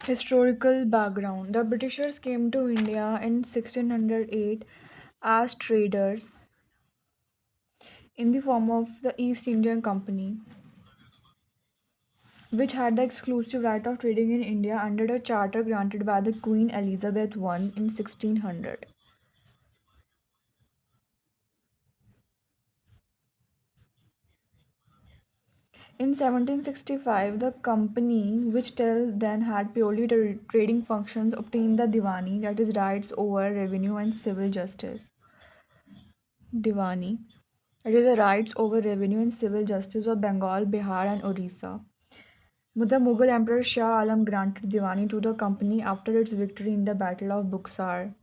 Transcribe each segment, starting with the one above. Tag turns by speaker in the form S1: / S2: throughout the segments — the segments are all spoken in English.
S1: Historical background: the Britishers came to India in 1608 as traders in the form of the East Indian Company, which had the exclusive right of trading in India under a charter granted by the Queen Elizabeth I in 1600. In 1765, the company, which till then had purely trading functions, obtained the Diwani, that is, rights over revenue and civil justice. Diwani, that is, the rights over revenue and civil justice of Bengal, Bihar, and Orissa. The Mughal Emperor Shah Alam granted Diwani to the company after its victory in the Battle of Buxar.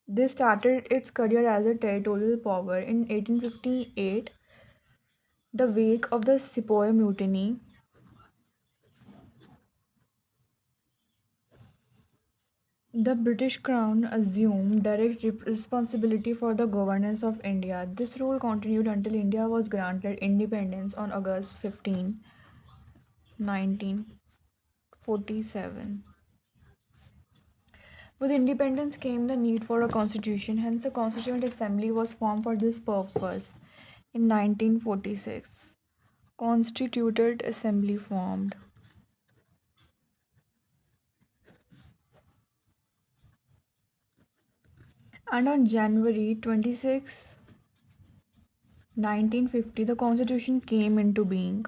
S1: This started its career as a territorial power. In 1858, the wake of the Sepoy Mutiny, the British Crown assumed direct responsibility for the governance of India. This rule continued until India was granted independence on August 15, 1947. With independence came the need for a constitution, hence, a constituent assembly was formed for this purpose in 1946. Constituted Assembly formed. And on January 26, 1950, the constitution came into being.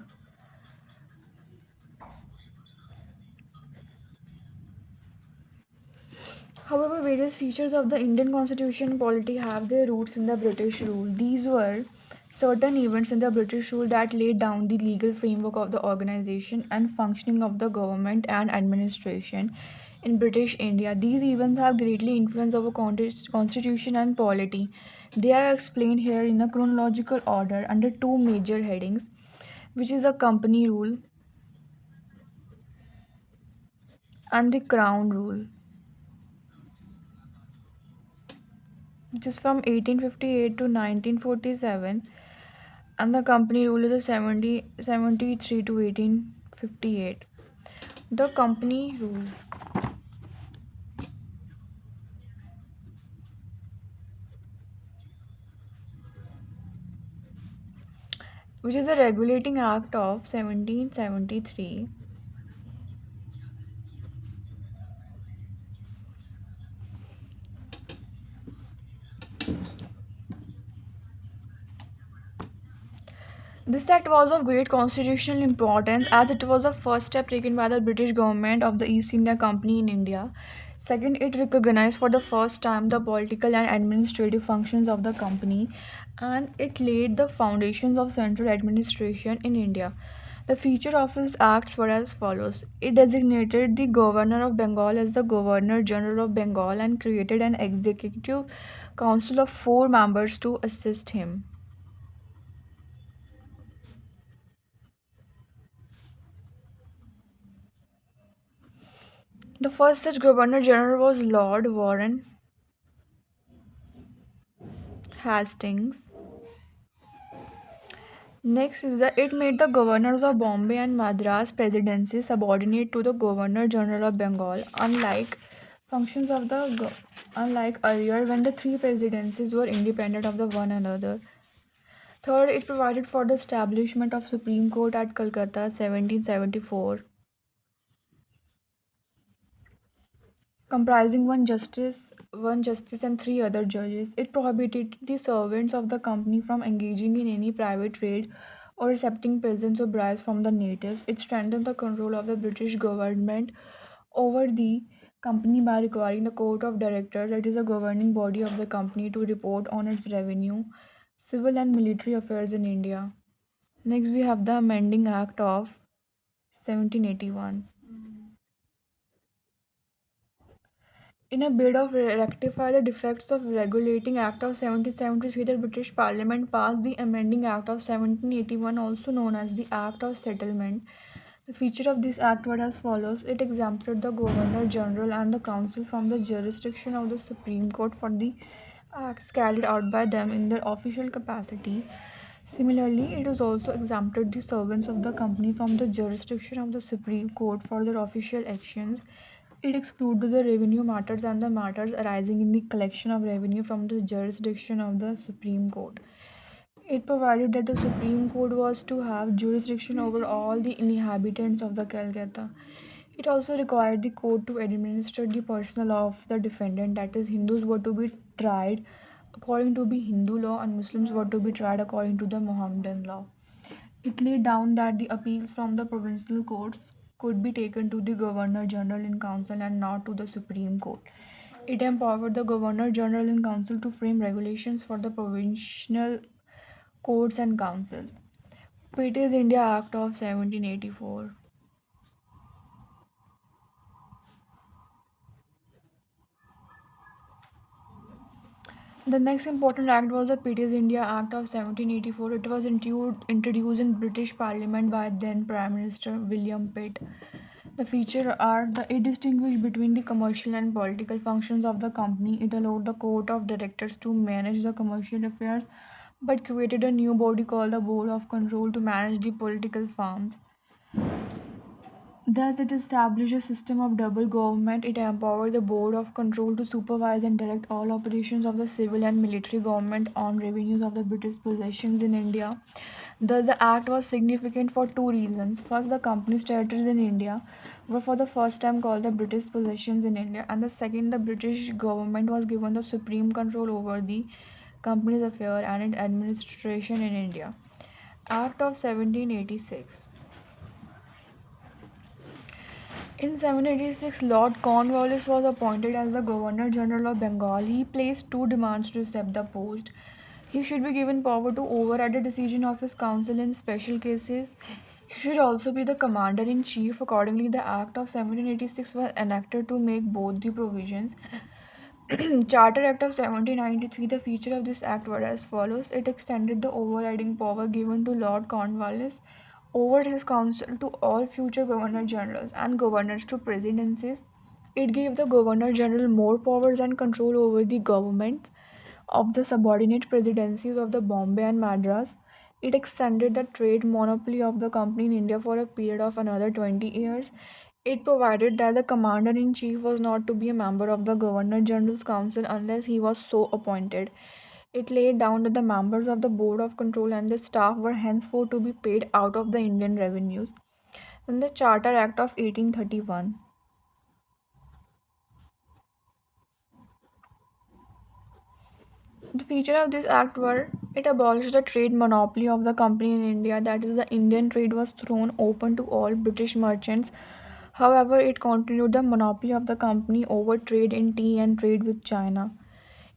S1: However, various features of the Indian constitution and polity have their roots in the British rule. These were certain events in the British rule that laid down the legal framework of the organization and functioning of the government and administration in British India. These events have greatly influenced our constitution and polity. They are explained here in a chronological order under two major headings, which is the company rule and the crown rule, which is from 1858 to 1947, and the company rule is the 73 to 1858. The company rule, which is a regulating act of 1773. This act was of great constitutional importance as it was the first step taken by the British government of the East India Company in India. Second, it recognized for the first time the political and administrative functions of the company, and it laid the foundations of central administration in India. The feature of its acts were as follows. It designated the Governor of Bengal as the Governor General of Bengal and created an executive council of four members to assist him. The first such Governor General was Lord Warren Hastings. Next is that it made the governors of Bombay and Madras presidency subordinate to the Governor General of Bengal, functions of the unlike earlier when the three presidencies were independent of the one another. Third, it provided for the establishment of Supreme Court at Calcutta 1774, comprising one justice and three other judges. It prohibited the servants of the company from engaging in any private trade or accepting presents or bribes from the natives. It strengthened the control of the British government over the company by requiring the court of directors, that is the governing body of the company, to report on its revenue, civil and military affairs in India. Next, we have the Amending Act of 1781. In a bid of rectify the defects of Regulating Act of 1773, the British Parliament passed the Amending Act of 1781, also known as the Act of Settlement. The feature of this act were as follows. It exempted the Governor General and the Council from the jurisdiction of the Supreme Court for the acts carried out by them in their official capacity. Similarly, it has also exempted the servants of the company from the jurisdiction of the Supreme Court for their official actions. It excluded the revenue matters and the matters arising in the collection of revenue from the jurisdiction of the Supreme Court. It provided that the Supreme Court was to have jurisdiction over all the inhabitants of the Calcutta. It also required the court to administer the personal law of the defendant, that is, Hindus were to be tried according to the Hindu law and Muslims were to be tried according to the Mohammedan law. It laid down that the appeals from the provincial courts could be taken to the Governor General in Council and not to the Supreme Court. It empowered the Governor General in Council to frame regulations for the provincial courts and councils. British India Act of 1784. The next important act was the British India Act of 1784. It was introduced in British Parliament by then Prime Minister William Pitt. The features are that it distinguished between the commercial and political functions of the company. It allowed the court of directors to manage the commercial affairs, but created a new body called the Board of Control to manage the political farms. Thus, it established a system of double government. It empowered the Board of Control to supervise and direct all operations of the civil and military government on revenues of the British possessions in India. Thus, the act was significant for two reasons. First, the company's territories in India were for the first time called the British possessions in India, and the second, the British government was given the supreme control over the company's affair and its administration in India. Act of 1786. In 1786, Lord Cornwallis was appointed as the Governor General of Bengal. He placed two demands to accept the post. He should be given power to override the decision of his council in special cases. He should also be the commander in chief. Accordingly, the Act of 1786 was enacted to make both the provisions. Charter Act of 1793, the feature of this act were as follows. It extended the overriding power given to Lord Cornwallis over his council to all future governor generals and governors to presidencies. It gave the governor general more powers and control over the governments of the subordinate presidencies of the Bombay and Madras. It extended the trade monopoly of the company in India for a period of another 20 years. It provided that the commander in chief was not to be a member of the Governor General's Council unless he was so appointed. It laid down that the members of the Board of Control and the staff were henceforth to be paid out of the Indian revenues. Then the Charter Act of 1831. The feature of this act were it abolished the trade monopoly of the company in India, that is, the Indian trade was thrown open to all British merchants. However, it continued the monopoly of the company over trade in tea and trade with China.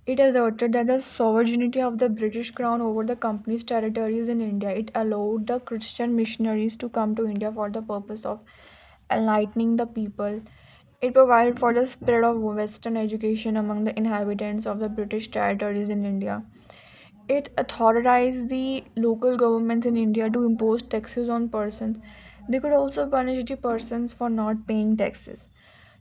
S1: It asserted that the sovereignty of the British Crown over the company's territories in India. It allowed the Christian missionaries to come to India for the purpose of enlightening the people. It provided for the spread of Western education among the inhabitants of the British territories in India. It authorized the local governments in India to impose taxes on persons. They could also punish the persons for not paying taxes.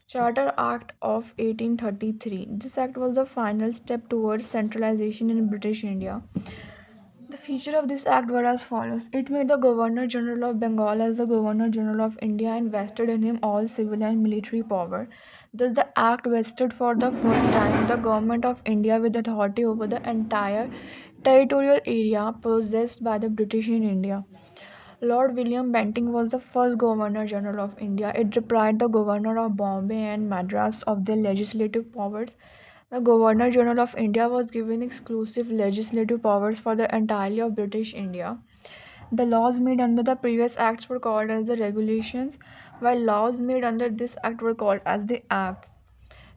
S1: Charter Act of 1833. This act was the final step towards centralization in British India. The feature of this act were as follows. It made the Governor General of Bengal as the Governor General of India and vested in him all civil and military power. Thus, the act vested for the first time the Government of India with authority over the entire territorial area possessed by the British in India. Lord William Bentinck was the first Governor General of India. It deprived the Governor of Bombay and Madras of their legislative powers. The Governor General of India was given exclusive legislative powers for the entirety of British India. The laws made under the previous acts were called as the regulations, while laws made under this act were called as the acts.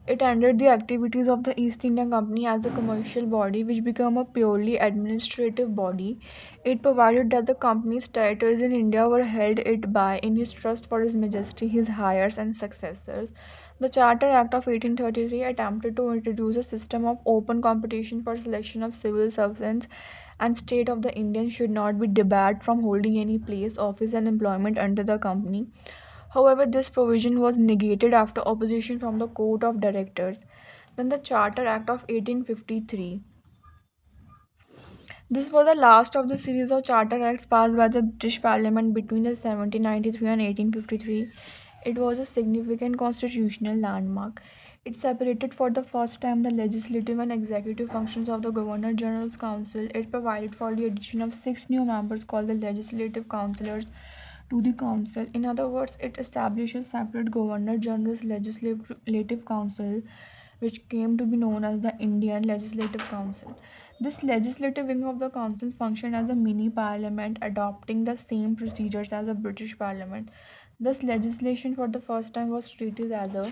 S1: It ended the activities of the East India Company as a commercial body, which became a purely administrative body. It provided that the company's territories in India were held it by in his trust for His Majesty, his heirs, and successors. The Charter Act of 1833 attempted to introduce a system of open competition for selection of civil servants, and state of the Indians should not be debarred from holding any place, office, and employment under the company. However, this provision was negated after opposition from the Court of Directors. Then the Charter Act of 1853. This was the last of the series of charter acts passed by the British Parliament between the 1793 and 1853. It was a significant constitutional landmark. It separated for the first time the legislative and executive functions of the Governor General's Council. It provided for the addition of six new members called the Legislative Councillors to the Council. In other words, it established a separate Governor General's Legislative Council, which came to be known as the Indian Legislative Council. This legislative wing of the council functioned as a mini parliament, adopting the same procedures as the British Parliament. Thus, legislation for the first time was treated as a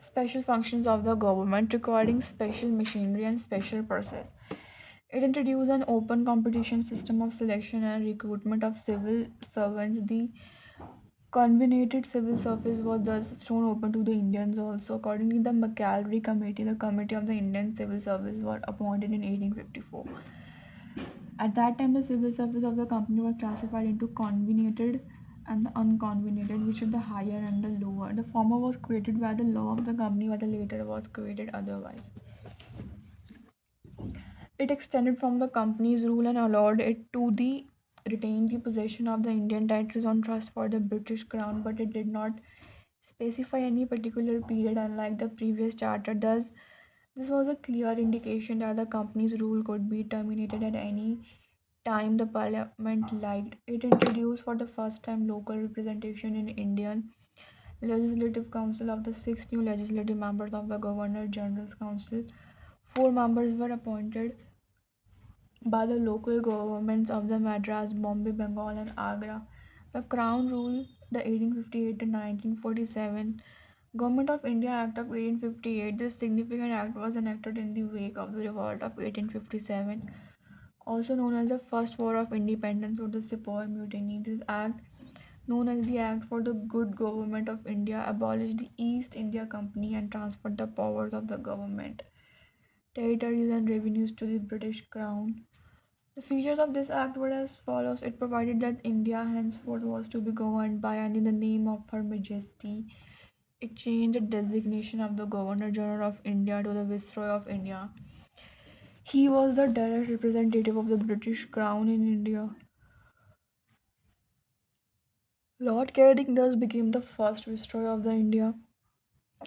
S1: special functions of the government, requiring special machinery and special process. It introduced an open competition system of selection and recruitment of civil servants. The convened civil service was thus thrown open to the Indians also. Accordingly, the Macquarie Committee, the Committee of the Indian Civil Service, were appointed in 1854. At that time, the civil service of the company were classified into convened and the unconvened, which is the higher and the lower. The former was created by the law of the company, while the later was created otherwise. It extended from the company's rule and allowed it to retain the possession of the Indian territories on trust for the British Crown, but it did not specify any particular period, unlike the previous charter. Thus, this was a clear indication that the company's rule could be terminated at any time the parliament liked. It introduced for the first time local representation in Indian Legislative Council of the six new legislative members of the Governor General's Council. Four members were appointed by the local governments of the Madras, Bombay, Bengal, and Agra. The Crown Rule, the 1858 to 1947 Government of India Act of 1858. This significant act was enacted in the wake of the revolt of 1857, also known as the First War of Independence or the Sepoy Mutiny. This act, known as the Act for the Good Government of India, abolished the East India Company and transferred the powers of the government, territories, and revenues to the British Crown. The features of this act were as follows. It provided that India henceforth was to be governed by and in the name of Her Majesty. It changed the designation of the Governor General of India to the Viceroy of India. He was the direct representative of the British Crown in India. Lord Canning thus became the first Viceroy of the India.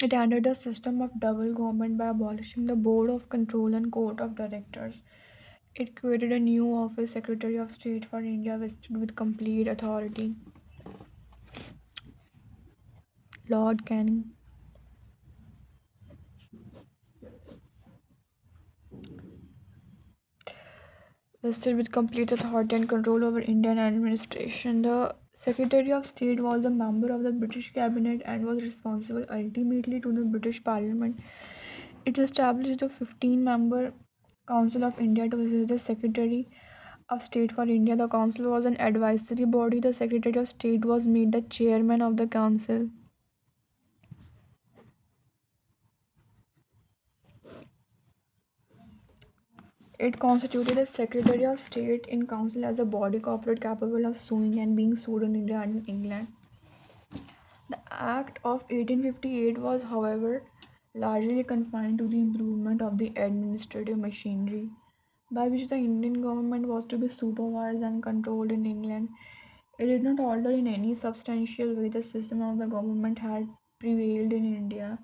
S1: It ended the system of double government by abolishing the Board of Control and Court of Directors. It created a new office, Secretary of State for India, vested with complete authority. Lord Canning. Vested with complete authority and control over Indian administration. The Secretary of State was a member of the British Cabinet and was responsible ultimately to the British Parliament. It established a 15-member Council of India to assist the Secretary of State for India. The council was an advisory body. The Secretary of State was made the chairman of the council. It constituted a Secretary of State in Council as a body corporate capable of suing and being sued in India and in England. The Act of 1858 was, however, largely confined to the improvement of the administrative machinery by which the Indian government was to be supervised and controlled in England. It did not alter in any substantial way the system of the government had prevailed in India.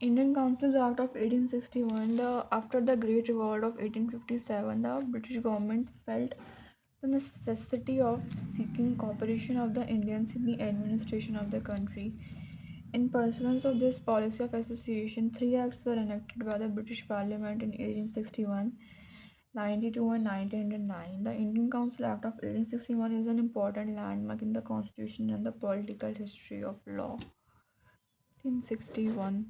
S1: Indian Councils Act of 1861, after the Great Revolt of 1857, the British government felt the necessity of seeking cooperation of the Indians in the administration of the country. In pursuance of this policy of association, three acts were enacted by the British Parliament in 1861, 92, and 1909. The Indian Council Act of 1861 is an important landmark in the constitution and the political history of law. In 61,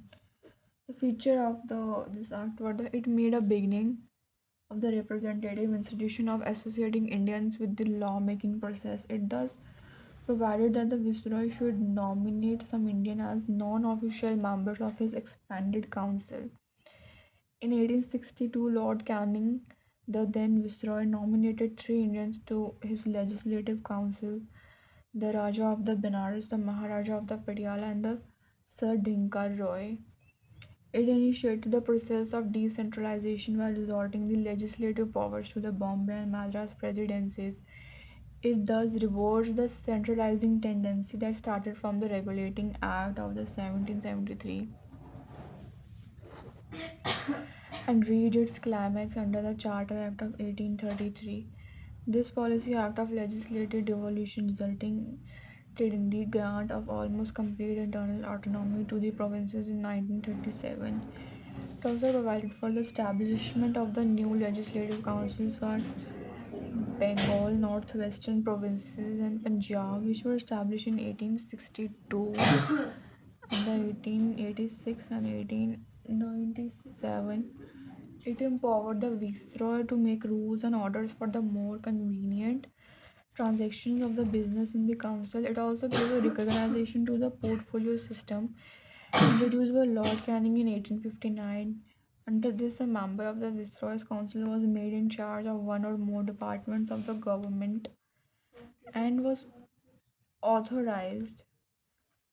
S1: the feature of this act was that it made a beginning of the representative institution of associating Indians with the lawmaking process. It thus provided that the Viceroy should nominate some Indian as non-official members of his expanded council. In 1862, Lord Canning, the then Viceroy, nominated three Indians to his legislative council: the Raja of the Benares, the Maharaja of the Patiala, and the Sir Dinkar Roy. It initiated the process of decentralization by resorting the legislative powers to the Bombay and Madras presidencies. It thus reverts the centralizing tendency that started from the Regulating Act of the 1773 and reached its climax under the Charter Act of 1833. This policy act of legislative devolution resulting in the grant of almost complete internal autonomy to the provinces in 1937. It also provided for the establishment of the new legislative councils for Bengal, Northwestern provinces, and Punjab, which were established in 1862 and the 1886 and 1897. It empowered the viceroy to make rules and orders for the more convenient transactions of the business in the council. It also gave a recognition to the portfolio system introduced by Lord Canning in 1859. Under this, a member of the Viceroy's Council was made in charge of one or more departments of the government and was authorized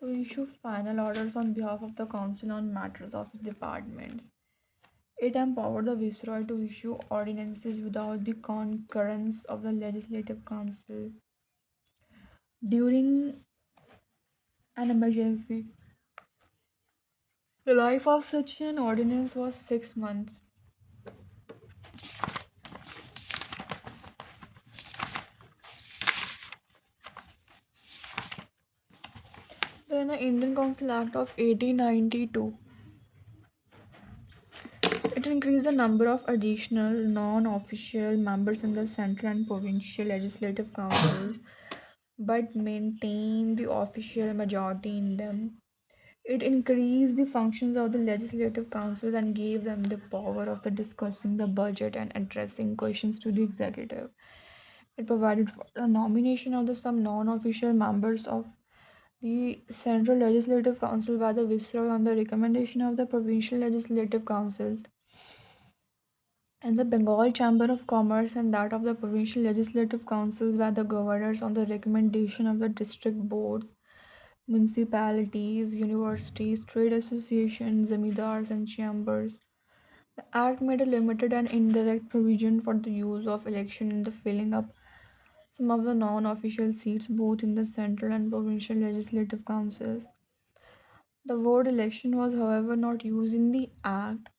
S1: to issue final orders on behalf of the Council on matters of its departments. It empowered the Viceroy to issue ordinances without the concurrence of the Legislative Council during an emergency. The life of such an ordinance was 6 months. Then the Indian Council Act of 1892. It increased the number of additional non-official members in the central and provincial legislative councils, but maintained the official majority in them. It increased the functions of the legislative councils and gave them the power of the discussing the budget and addressing questions to the executive. It provided for the nomination of the some non-official members of the Central Legislative Council by the Viceroy on the recommendation of the provincial legislative councils and the Bengal Chamber of Commerce and that of the provincial legislative councils by the governors on the recommendation of the district boards, municipalities, universities, trade associations, zamindars, and chambers. The Act made a limited and indirect provision for the use of election in the filling up some of the non official seats both in the central and provincial legislative councils. The word election was, however, not used in the Act.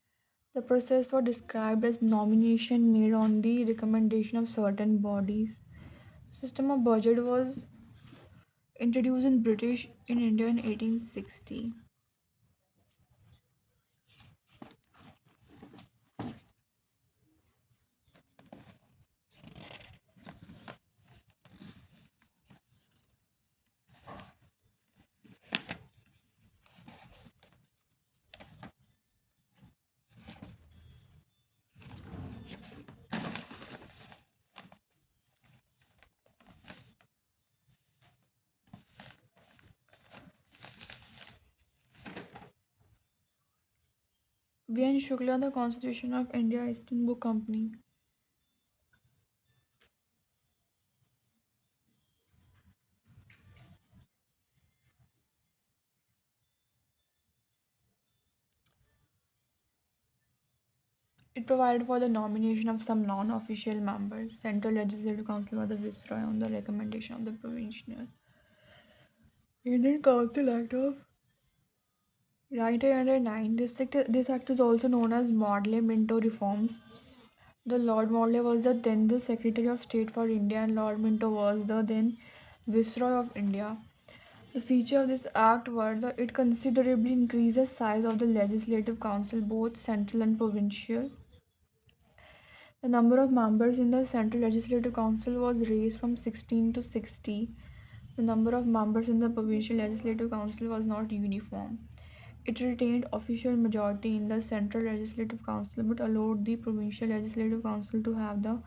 S1: The process was described as nomination made on the recommendation of certain bodies. System of budget was introduced in British in India in 1860. V.N. Shukla, the Constitution of India Eastern Book Company. It provided for the nomination of some non-official members. Central Legislative Council was the Viceroy on the recommendation of the Provincial Indian Council Act of 1909. This act is also known as Maudley Minto reforms. The Lord Maudley was then the Secretary of State for India, and Lord Minto was the then Viceroy of India. The feature of this act were that it considerably increased the size of the Legislative Council, both central and provincial. The number of members in the Central Legislative Council was raised from 16 to 60. The number of members in the Provincial Legislative Council was not uniform. It retained official majority in the Central Legislative Council but allowed the Provincial Legislative Council to have the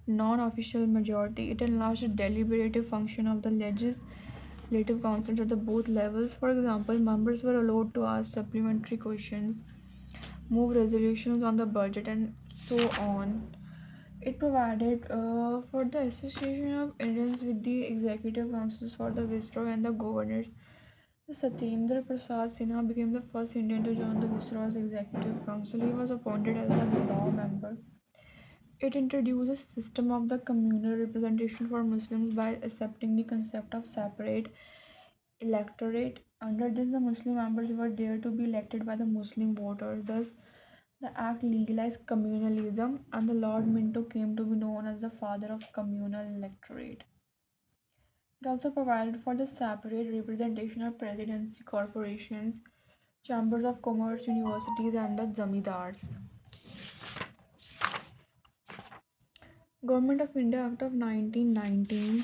S1: non official majority. It enlarged the deliberative function of the Legislative Council at the both levels. For example, members were allowed to ask supplementary questions, move resolutions on the budget, and so on. It provided for the association of Indians with the executive councils for the viceroy and the governors. Satyendra Prasad Sinha became the first Indian to join the Viceroy's Executive Council. He was appointed as a law member. It introduces system of the communal representation for Muslims by accepting the concept of separate electorate. Under this, the Muslim members were there to be elected by the Muslim voters. Thus, the act legalized communalism, and the Lord Minto came to be known as the father of communal electorate. It also provided for the separate representation of presidency, corporations, chambers of commerce, universities, and the zamindars. Government of India Act of 1919